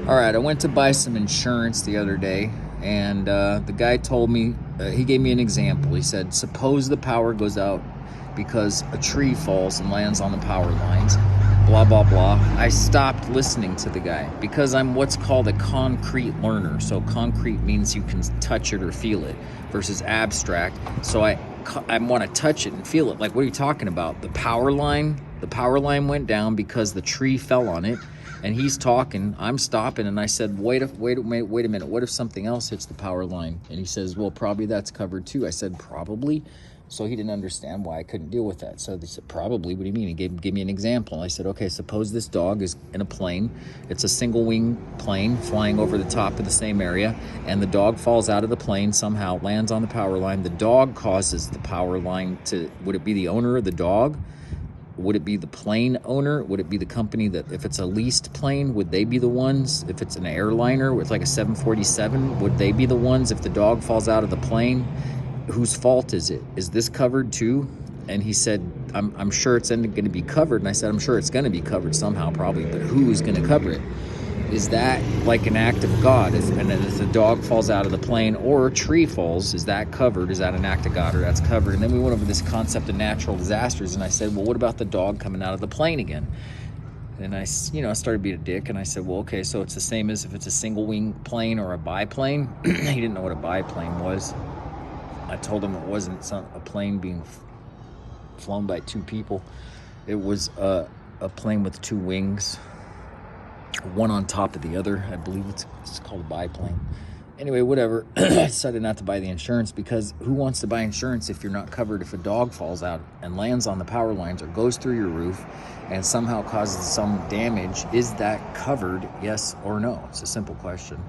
All right, I went to buy some insurance the other day, and the guy told me, he gave me an example. He said, suppose the power goes out because a tree falls and lands on the power lines, blah, blah, blah. I stopped listening to the guy because I'm what's called a concrete learner. So concrete means you can touch it or feel it versus abstract. So I want to touch it and feel it. Like, what are you talking about? The power line? The power line went down because the tree fell on it. And he's talking, I'm stopping, and I said, wait a minute, what if something else hits the power line? And he says, well, probably that's covered too. I said, probably. So he didn't understand why I couldn't deal with that. So they said, probably, what do you mean? He gave me an example. I said, okay, suppose this dog is in a plane. It's a single wing plane flying over the top of the same area, and the dog falls out of the plane somehow, lands on the power line. The dog causes the power line to, would it be the owner of the dog? Would it be the plane owner? Would it be the company that, if it's a leased plane, would they be the ones? If it's an airliner with like a 747, would they be the ones? If the dog falls out of the plane, whose fault is it? Is this covered too? And he said, I'm sure it's going to be covered. And I said, I'm sure it's going to be covered somehow, probably, but who is going to cover it? Is that like an act of God? If the dog falls out of the plane or a tree falls, is that covered? Is that an act of God, or that's covered? And then we went over this concept of natural disasters, and I said, well, what about the dog coming out of the plane again? And I started being a dick, and I said, well, okay, so it's the same as if it's a single wing plane or a biplane. He didn't know what a biplane was. I told him it wasn't a plane being flown by two people. It was a plane with two wings, one on top of the other. I believe it's called a biplane. Anyway, whatever. I decided not to buy the insurance because who wants to buy insurance if you're not covered if a dog falls out and lands on the power lines or goes through your roof and somehow causes some damage? Is that covered, yes or no? It's a simple question.